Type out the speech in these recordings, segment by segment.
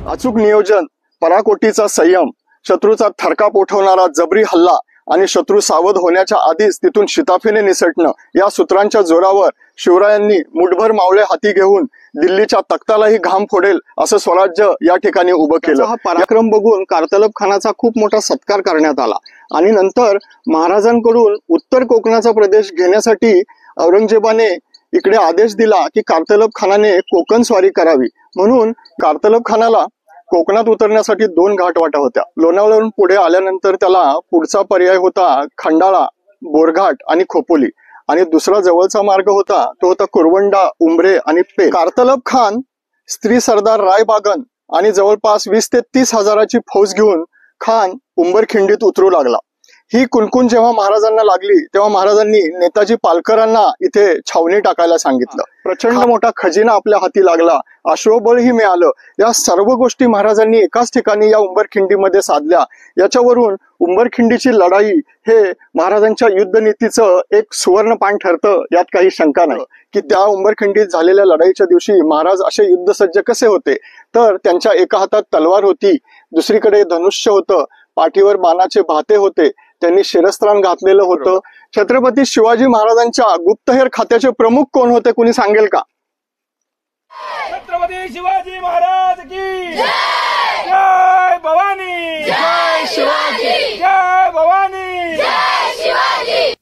अचूक नियोजन, पराकोटीचा संयम, शत्रूचा थरकाप उठवणारा जबरी हल्ला आणि शत्रू सावध होण्याच्या आधीच तिथून शिताफीने निसटणं या सूत्रांच्या जोरावर शिवरायांनी मुठभर मावळे हाती घेऊन दिल्लीच्या तख्तालाही घाम फोडेल असं स्वराज्य या ठिकाणी उभं केलं। हा पराक्रम बघून कारतलब खानाचा खूप मोठा सत्कार करण्यात आला आणि नंतर महाराजांकडून उत्तर कोकणाचा प्रदेश घेण्यासाठी औरंगजेबाने इकडे आदेश दिला की कारतलब खानाने कोकण स्वारी करावी। म्हणून कारतलब खानाला कोकणात उतरण्यासाठी 2 घाटवाटा होत्या। लोणावळ्यावरून पुढे आल्यानंतर त्याला पुढचा पर्याय होता खंडाळा, बोरघाट आणि खोपोली आणि दुसरा जवळचा मार्ग होता तो होता कुरवंडा, उंबरे आणि पेण। कारतलब खान स्त्री सरदार रायबागन आणि जवळपास 20 ते 30 हजाराची फौज घेऊन खान उंबरखिंडीत उतरू लागला। ही कुणकुण जेव्हा महाराजांना लागली तेव्हा महाराजांनी नेताजी पालकरांना इथे छावणी टाकायला सांगितलं। प्रचंड मोठा खजिना आपल्या हाती लागला, अश्वबळही मिळालं। या सर्व गोष्टी महाराजांनी एकाच ठिकाणी या उंबरखिंडीमध्ये साधल्या। याच्यावरून उंबरखिंडीची लढाई हे महाराजांच्या युद्धनीतीचं एक सुवर्णपान ठरतं, यात काही शंका नाही की त्या उंबरखिंडीत झालेल्या लढाईच्या दिवशी महाराज असे युद्धसज्ज कसे होते तर त्यांच्या एका हातात तलवार होती, दुसरीकडे धनुष्य होतं, पाठीवर बाणाचे भाते होते, त्यांनी शिरस्त्राण घातलेलं होतं। छत्रपती शिवाजी महाराजांच्या गुप्तहेर खात्याचे प्रमुख कोण होते, कुणी सांगेल का? छत्रपती शिवाजी महाराज की जय, जय भवानी, जय शिवाजी, जय भवानी, जय शिवाजी।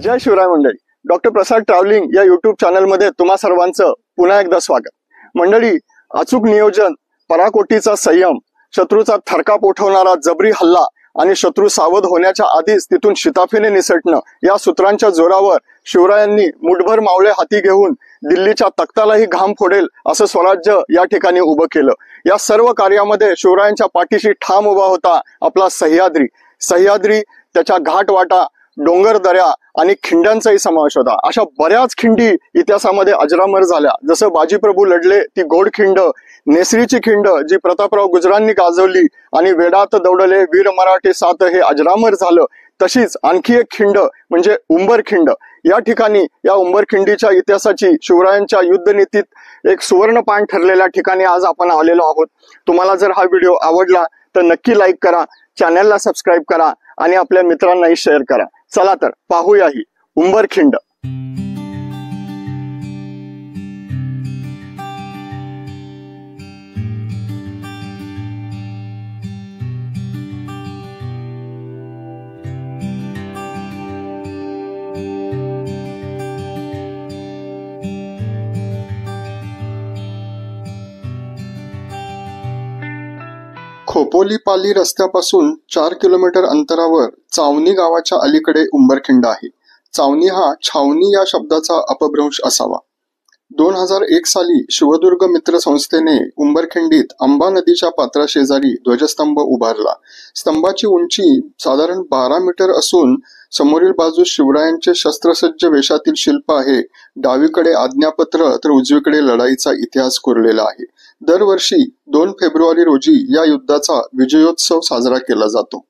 जय शिवराय मंडळी, डॉक्टर प्रसाद ट्रॅव्हलिंग या युट्यूब चॅनल मध्ये तुम्हा सर्वांचं पुन्हा एकदा स्वागत। मंडळी, अचूक नियोजन, पराकोटीचा संयम, शत्रूचा थरकाप उठवणारा जबरी हल्ला आणि शत्रू सावध होण्याच्या आधीच तिथून शिताफीने निसटणं या सूत्रांच्या जोरावर शिवरायांनी मुठभर मावळे हाती घेऊन दिल्लीच्या तख्तालाही घाम फोडेल असं स्वराज्य या ठिकाणी उभं केलं। या सर्व कार्यामध्ये शिवरायांच्या पाठीशी ठाम उभा होता आपला सह्याद्री। सह्याद्री, त्याच्या घाटवाटा, डोंगर दऱ्या आणि खिंड्यांचाही समावेश होता। अशा बऱ्याच खिंडी इतिहासामध्ये अजरामर झाल्या, जसं बाजीप्रभू लढले ती गोडखिंड, नेसरीची खिंड जी प्रतापराव गुजरांनी गाजवली आणि वेडात दौडले वीर मराठे सात हे अजरामर झालं। तशीच आणखी एक खिंड म्हणजे उंबरखिंड। या ठिकाणी या उंबरखिंडीच्या इतिहासाची शिवरायांच्या युद्धनीतीत एक सुवर्णपान ठरलेल्या ठिकाणी आज आपण आलेलो आहोत। तुम्हाला जर हा व्हिडिओ आवडला तर नक्की लाईक करा, चॅनलला सबस्क्राईब करा आणि आपल्या मित्रांनाही शेअर करा। चला तर पाहूया ही उंबरखिंड। खोपोली पाली रस्त्यापासून 4 किलोमीटर अंतरावर चावणी गावाच्या अलीकडे उंबरखिंड आहे। चावणी हा छावणी या शब्दाचा अपभ्रंश असावा। 2001 साली शिवदुर्ग मित्र संस्थेने उंबरखिंडीत अंबा नदीच्या पात्राशेजारी ध्वजस्तंभ उभारला। स्तंभाची उंची साधारण 12 मीटर असून समोरील बाजूस शिवरायांचे शस्त्रसज्ज वेशातील शिल्प आहे। डावीकडे आज्ञापत्र तर उजवीकडे लढाईचा इतिहास कोरलेला आहे। दरवर्षी 2 फेब्रुवारी रोजी या युद्धाचा विजयोत्सव साजरा केला जातो।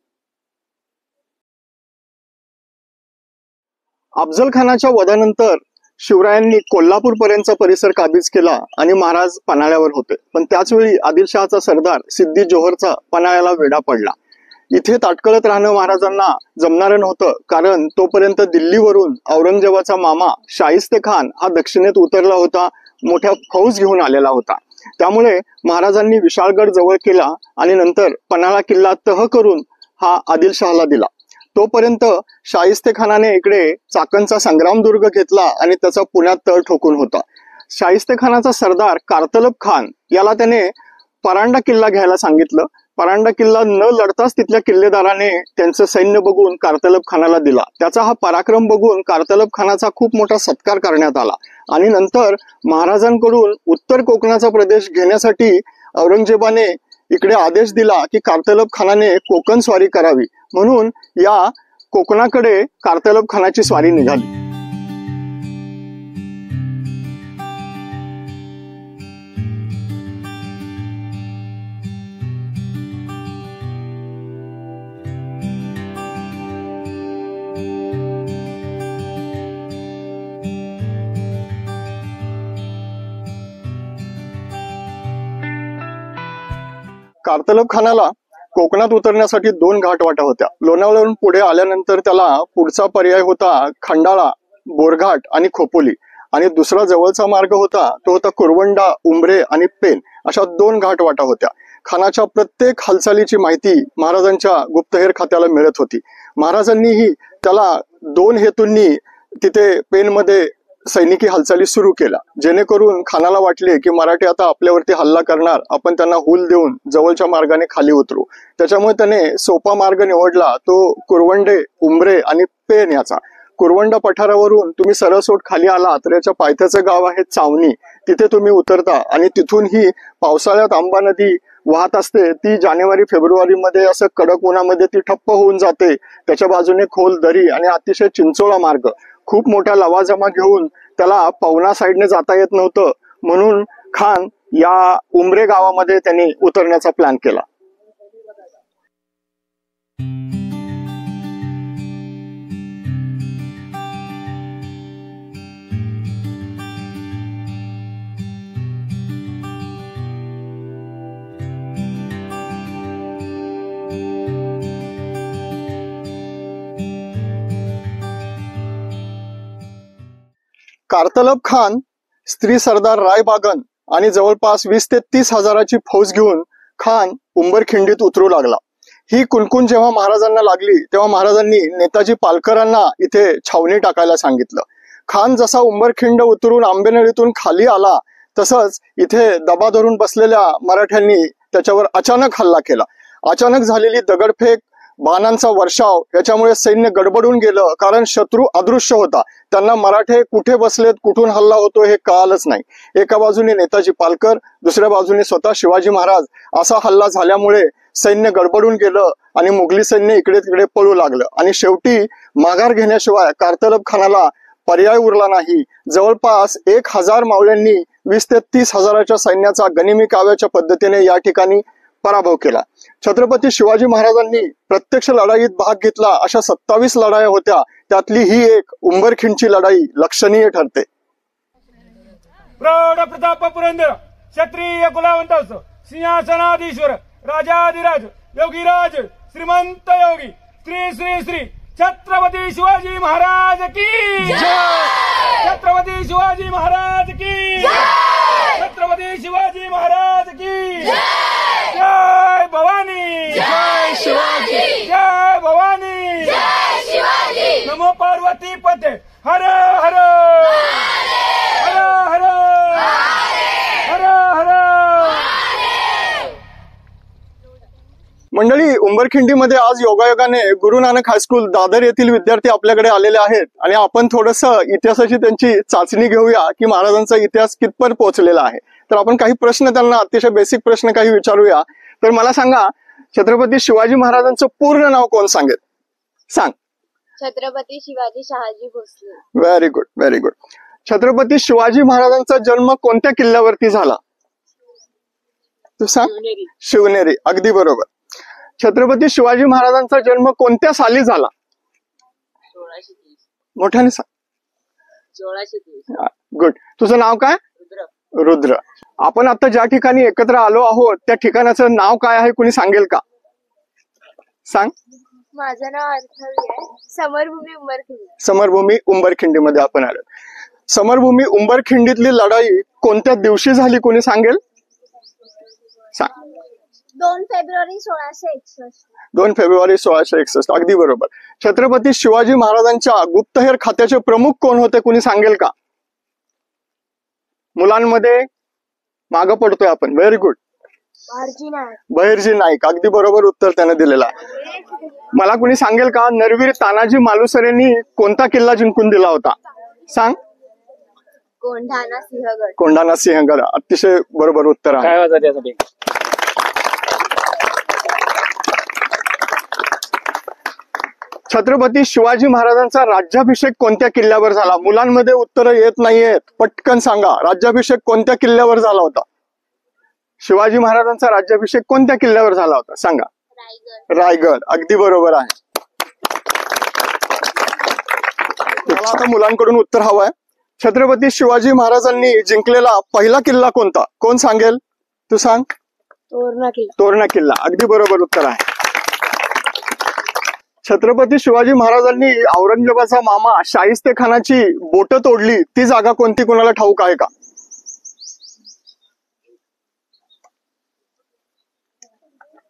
अफजल खानाच्या वधानंतर शिवरायांनी कोल्हापूर पर्यंतचा परिसर काबीज केला आणि महाराज पन्हाळ्यावर होते। पण त्याचवेळी आदिलशहाचा सरदार सिद्दी जोहरचा पन्हाळ्याला वेढा पडला। इथे ताटकळत राहणं महाराजांना जमणारं नव्हतं, कारण तोपर्यंत दिल्लीवरून औरंगजेबाचा मामा शाहिस्ते खान हा दक्षिणेत उतरला होता, मोठ्या फौज घेऊन आलेला होता। त्यामुळे महाराजांनी विशाळगड जवळ केला आणि नंतर पन्हाळा किल्ला तह करून हा आदिलशहाला दिला। तोपर्यंत शाहिस्ते खानाने इकडे चाकणचा संग्रामदुर्ग घेतला आणि त्याचा पुण्यात तळ ठोकून होता। शाहिस्तेखानाचा सरदार कारतलब खान याला त्याने परांडा किल्ला घ्यायला सांगितलं. परांडा किल्ला न लढताच तिथल्या किल्लेदाराने त्यांचं सैन्य बघून कारतलब खानाला दिला. त्याचा हा पराक्रम बघून कारतलब खानाचा खूप मोठा सत्कार करण्यात आला आणि नंतर महाराजांकडून उत्तर कोकणाचा प्रदेश घेण्यासाठी औरंगजेबाने इकडे आदेश दिला की कारतलब खानाने कोकण स्वारी करावी. म्हणून या कोकणाकडे कारतलब खानाची स्वारी निघाली. कारतलब खानाला कोकणात उतरण्यासाठी 2 घाटवाटा होत्या. लोणावळ्यावरून पुढे आल्यानंतर त्याला पुढचा पर्याय होता खंडाळा, बोरघाट आणि खोपोली आणि दुसरा जवळचा मार्ग होता तो होता कुरवंडा, उंबरे आणि पेन अशा 2 घाटवाटा होत्या. खानाच्या प्रत्येक हालचालीची माहिती महाराजांच्या गुप्तहेर खात्याला मिळत होती. महाराजांनीही त्याला 2 हेतूंनी तिथे पेनमध्ये सैनिकी हालचाली सुरू केल्या, जेणेकरून खानाला वाटले की मराठी आता आपल्यावरती हल्ला करणार, आपण त्यांना हुल देऊन जवळच्या मार्गाने खाली उतरू. त्याच्यामुळे त्याने सोपा मार्ग निवडला, तो कुरवंडे, उंबरे आणि पेन याचा. कुरवंडा पठारावरून तुम्ही सरळसोट खाली आला तर याच्या पायथ्याचं गाव आहे चावणी, तिथे तुम्ही उतरता आणि तिथून ही पावसाळ्यात आंबा नदी वाहत असते. ती जानेवारी फेब्रुवारी मध्ये असं कडक उन्हामध्ये ती ठप्प होऊन जाते. त्याच्या बाजूने खोल दरी आणि अतिशय चिंचोळा मार्ग. खूप मोठ्या लवाजमा घेऊन त्याला पवना साईडने जाता येत नव्हतं, म्हणून खान या उमरे गावामध्ये त्यांनी उतरण्याचा प्लॅन केला. कारतलब खान स्त्री सरदार रायबागन आणि जवळपास 20 ते 30 हजाराची फौज घेऊन खान उंबरखिंडीत उतरू लागला. ही कुणकुण जेव्हा महाराजांना लागली तेव्हा महाराजांनी नेताजी पालकरांना इथे छावणी टाकायला सांगितलं. खान जसा उंबरखिंड उतरून आंबेनळीतून खाली आला तसंच इथे दबा धरून बसलेल्या मराठ्यांनी त्याच्यावर अचानक हल्ला केला. अचानक झालेली दगडफेक, बाणांचा वर्षाव याच्यामुळे सैन्य गडबडून गेलं, कारण शत्रू अदृश्य होता. त्यांना मराठे कुठे बसलेत, कुठून हल्ला होतो हे कळालंच नाही. एका बाजूने नेताजी पालकर, दुसऱ्या बाजूने स्वतः शिवाजी महाराज. असा हल्ला झाल्यामुळे सैन्य गडबडून गेलं आणि मुघली सैन्य इकडे तिकडे पळू लागलं आणि शेवटी माघार घेण्याशिवाय कारतलब खानाला पर्याय उरला नाही. जवळपास 1000 मावळ्यांनी 20 ते 30 हजाराच्या सैन्याचा गनिमी काव्याच्या पद्धतीने या ठिकाणी पराभव केला. छत्रपती शिवाजी महाराजांनी प्रत्यक्ष लढाईत भाग घेतला अशा 27 लढाया होत्या, त्यातली ही एक उंबरखिंडची लढाई लक्षणीय ठरते. प्रौढ प्रताप पुरंदर क्षत्रिय कुलावंत सिंहासनाधीश्वर राजाधिराज योगीराज श्रीमंत योगी श्री श्री श्री छत्रपती शिवाजी महाराज की जय. छत्रपती शिवाजी महाराज की जय. छत्रपती शिवाजी महाराज की जय. जय भवानी, जय शिवाजी, जय भवानी, जय शिवाजी. नमो पार्वती पते हर हर हर हर हर हर. मंडळी, उंबरखिंडीमध्ये आज योगायोगाने गुरु नानक हायस्कूल दादर येथील विद्यार्थी आपल्याकडे आलेले आहेत आणि आपण थोडस इतिहासाची त्यांची चाचणी घेऊया की महाराजांचा इतिहास कितपत पोहोचलेला आहे. तर आपण काही प्रश्न त्यांना, अतिशय बेसिक प्रश्न काही विचारूया. तर मला सांगा, छत्रपती शिवाजी महाराजांचं पूर्ण नाव कोण सांगेल? सांग. Chhatrapati Shivaji Shahaji Bhosale. Very good, very good. Chhatrapati Shivaji महाराजांचा जन्म कोणत्या किल्ल्यावरती झाला? तू सांग. शिवनेरी. अगदी बरोबर. छत्रपती शिवाजी महाराजांचा जन्म कोणत्या साली झाला? 1630. मोठ्याने सांग. 1630. गुड. तुझं नाव काय? रुद्र. आपण आता ज्या ठिकाणी एकत्र आलो आहोत त्या ठिकाणाचं नाव काय आहे, कुणी सांगेल का? सांग. माझं नाव अर्थवी आहे. समरभूमी उंबरखिंडी. समरभूमी उंबरखिंडीमध्ये आपण आलो. समरभूमी उंबरखिंडीतली लढाई कोणत्या दिवशी झाली, कोणी सांगेल? सांग. 2 फेब्रुवारी 1661. 2 फेब्रुवारी 1661. अगदी बरोबर. छत्रपती शिवाजी महाराजांच्या गुप्तहेर खात्याचे प्रमुख कोण होते, कुणी सांगेल का? मुलांमध्ये मागं पडतोय आपण. Very good. बहिर्जी नाईक, अगदी बरोबर उत्तर त्याने दिलेलं आहे. मला कुणी सांगेल का नरवीर तानाजी मालुसरेंनी कोणता किल्ला जिंकून दिला होता? सांग. कोंढाणा सिंहगड. अतिशय बरोबर उत्तर आहे. काय वाजत यासाठी? छत्रपती शिवाजी महाराजांचा राज्याभिषेक कोणत्या किल्ल्यावर झाला? मुलांमध्ये उत्तरं येत नाहीयेत, पटकन सांगा. राज्याभिषेक कोणत्या किल्ल्यावर झाला होता? शिवाजी महाराजांचा राज्याभिषेक कोणत्या किल्ल्यावर झाला होता? सांगा. रायगड. अगदी बरोबर आहे. मला आता मुलांकडून उत्तर हवंय. छत्रपती शिवाजी महाराजांनी जिंकलेला पहिला किल्ला कोणता? कोण सांगेल? तू सांग. तोरणा किल्ला. अगदी बरोबर उत्तर आहे. छत्रपती शिवाजी महाराजांनी औरंगजेबाचा मामा शाहिस्ते खानाची बोट तोडली ती जागा कोणती? कोणाला ठाऊक आहे का?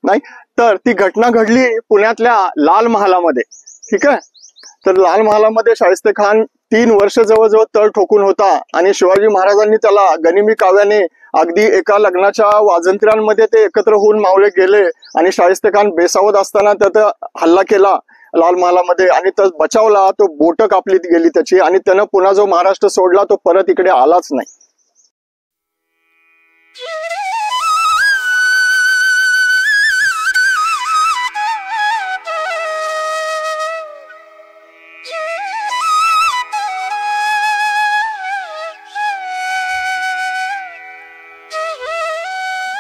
नाही. तर ती घटना घडली पुण्यातल्या लाल महालामध्ये. ठीक आहे. तर लाल महालामध्ये शाहिस्ते खान 3 वर्ष जवळजवळ तळ ठोकून होता आणि शिवाजी महाराजांनी त्याला गनिमी काव्याने अगदी एका लग्नाच्या वाजंत्र्यांमध्ये ते एकत्र होऊन मावळे गेले आणि शाहिस्ते खान बेसावध असताना त्यात हल्ला केला लाल महालामध्ये आणि तो बचावला. तो बोट कापली गेली त्याची आणि त्यानं पुन्हा जो महाराष्ट्र सोडला तो परत इकडे आलाच नाही.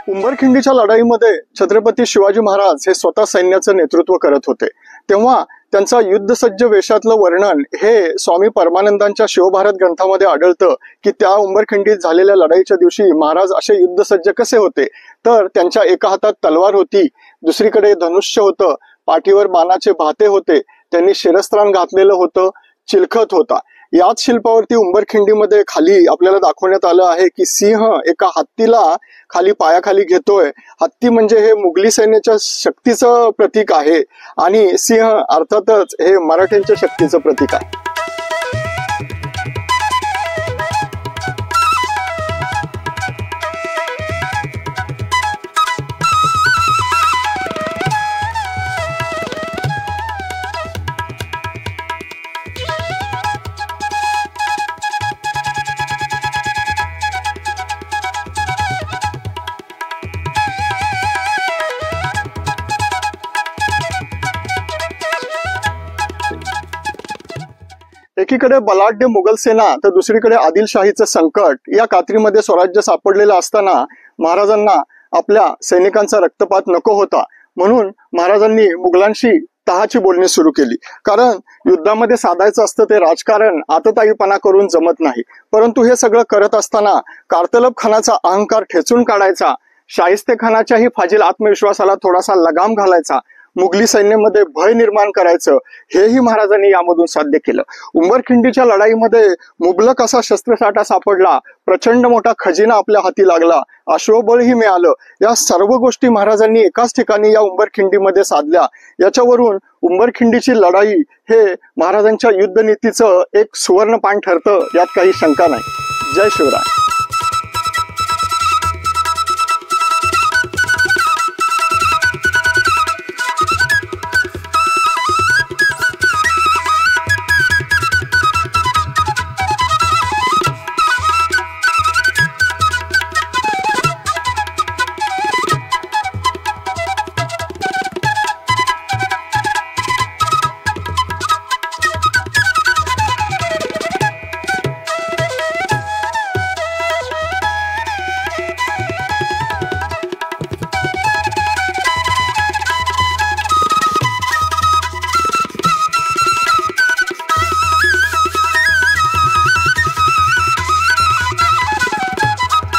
उंबरखिंडीच्या लढाईमध्ये छत्रपती शिवाजी महाराज हे स्वतः सैन्याचं नेतृत्व करत होते. तेव्हा त्यांचा युद्धसज्ज वेशातलं वर्णन हे स्वामी परमानंदांच्या शिवभारत ग्रंथामध्ये आढळतं की त्या उंबरखिंडीत झालेल्या लढाईच्या दिवशी महाराज असे युद्धसज्ज कसे होते? तर त्यांच्या एका हातात तलवार होती, दुसरीकडे धनुष्य होतं, पाठीवर बाणाचे भाते होते, त्यांनी शिरस्त्राण घातलेलं होतं, चिलखत होता. याच शिल्पावरती उंबरखिंडीमध्ये खाली आपल्याला दाखवण्यात आलं आहे की सिंह एका हत्तीला खाली पायाखाली घेतोय. हत्ती म्हणजे हे मुघली सैन्याच्या शक्तीचं प्रतीक आहे आणि सिंह अर्थातच हे मराठ्यांच्या शक्तीचं प्रतीक आहे. एकीकडे बलाढ्य मुघल सेना तर दुसरीकडे आदिलशाहीचं संकट. या कात्रीमध्ये स्वराज्य सापडलेलं असताना महाराजांना आपल्या सैनिकांचा रक्तपात नको होता म्हणून महाराजांनी मुघलांशी तहाची बोलणी सुरू केली. कारण युद्धामध्ये साधायचं असतं ते राजकारण आतताईपणा करून जमत नाही. परंतु हे सगळं करत असताना कारतलब खानाचा अहंकार ठेचून काढायचा, शाहिस्ते खानाच्याही फाजील आत्मविश्वासाला थोडासा लगाम घालायचा, मुघली सैन्यामध्ये भय निर्माण करायचं, हेही महाराजांनी यामधून साध्य केलं. उंबरखिंडीच्या लढाईमध्ये मुबलक असा शस्त्रसाठा सापडला, प्रचंड मोठा खजिना आपल्या हाती लागला, अश्वबळही मिळालं. या सर्व गोष्टी महाराजांनी एकाच ठिकाणी या उंबरखिंडीमध्ये साधल्या. याच्यावरून उंबरखिंडीची लढाई हे महाराजांच्या युद्धनीतीचं एक सुवर्णपान ठरतं, यात काही शंका नाही. जय शिवराय.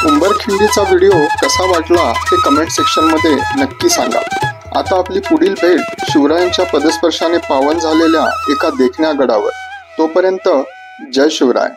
उंबरखिंडीचा व्हिडिओ कसा वाटला हे कमेंट सेक्शनमध्ये नक्की सांगा. आता आपली पुढील भेट शिवरायांच्या पदस्पर्शाने पावन झालेल्या एका देखण्या गडावर. तोपर्यंत जय शिवराय.